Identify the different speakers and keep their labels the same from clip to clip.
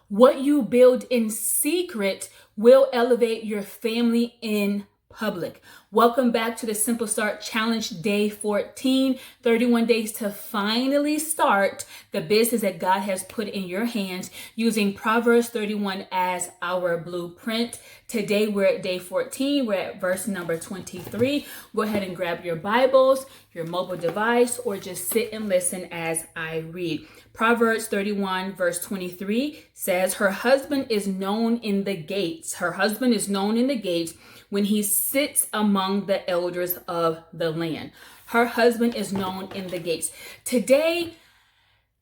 Speaker 1: What you build in secret will elevate your family in public. Welcome back to the Simple Start Challenge Day 14, 31 days to finally start the business that God has put in your hands using Proverbs 31 as our blueprint. Today we're at day 14. We're at verse number 23. Go ahead and grab your Bibles, your mobile device, or just sit and listen as I read. Proverbs 31 verse 23 says, her husband is known in the gates. Her husband is known in the gates when he sits among the elders of the land. Her husband is known in the gates. Today,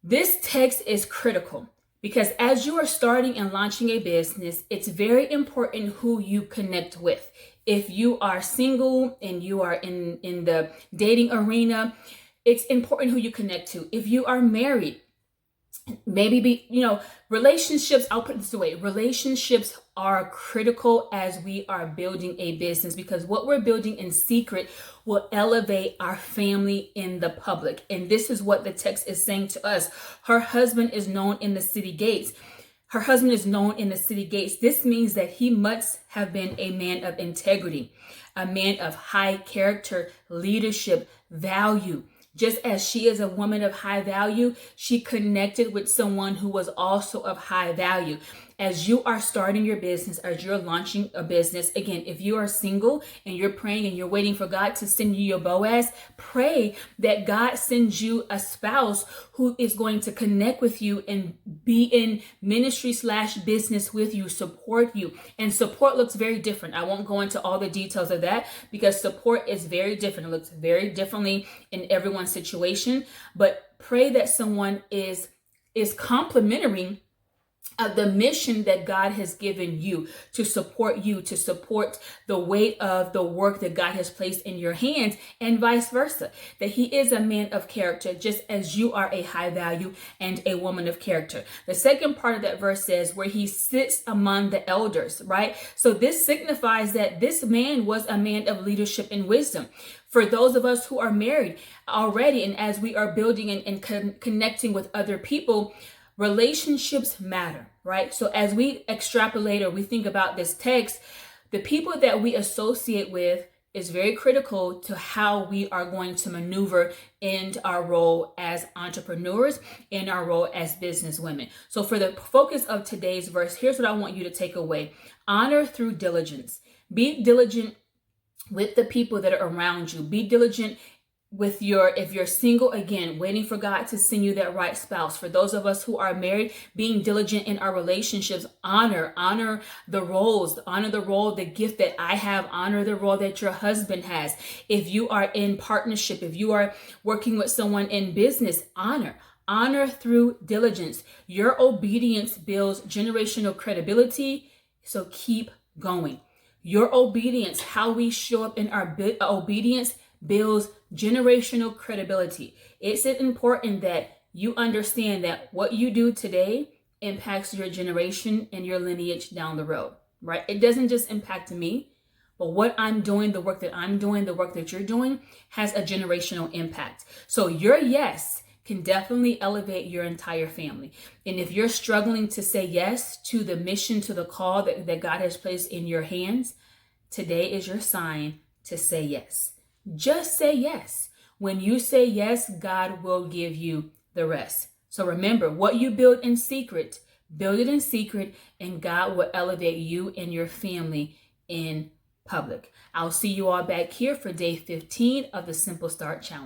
Speaker 1: this text is critical because as you are starting and launching a business, it's very important who you connect with. If you are single and you are in the dating arena, it's important who you connect to. If you are married, relationships, I'll put it this way, relationships are critical as we are building a business, because what we're building in secret will elevate our family in the public. And this is what the text is saying to us. Her husband is known in the city gates. Her husband is known in the city gates. This means that he must have been a man of integrity, a man of high character, leadership, value. Just as she is a woman of high value, she connected with someone who was also of high value. As you are starting your business, as you're launching a business, again, if you are single and you're praying and you're waiting for God to send you your Boaz, pray that God sends you a spouse who is going to connect with you and be in ministry/business with you, support you. And support looks very different. I won't go into all the details of that because support is very different. It looks very differently in everyone's situation, but pray that someone is complementary of the mission that God has given you, to support the weight of the work that God has placed in your hands, and vice versa, that he is a man of character, just as you are a high value and a woman of character. The second part of that verse says where he sits among the elders, right? So this signifies that this man was a man of leadership and wisdom. For those of us who are married already, and as we are building and connecting with other people, relationships matter, right? So as we extrapolate or we think about this text, the people that we associate with is very critical to how we are going to maneuver in our role as entrepreneurs, in our role as business women. So for the focus of today's verse, here's what I want you to take away. Honor through diligence. Be diligent with the people that are around you. Be diligent with if you're single, again, waiting for God to send you that right spouse. For those of us who are married, being diligent in our relationships, honor the roles, honor the role, the gift that I have, honor the role that your husband has. If you are in partnership, if you are working with someone in business, honor through diligence. Your obedience builds generational credibility. So keep going. Your obedience, how we show up in our obedience, builds generational credibility. It's important that you understand that what you do today impacts your generation and your lineage down the road, right? It doesn't just impact me, but what I'm doing, the work that I'm doing, the work that you're doing has a generational impact. So your yes can definitely elevate your entire family. And if you're struggling to say yes to the mission, to the call that God has placed in your hands, today is your sign to say yes. Just say yes. When you say yes, God will give you the rest. So remember, what you build in secret, build it in secret, and God will elevate you and your family in public. I'll see you all back here for day 15 of the Simple Start Challenge.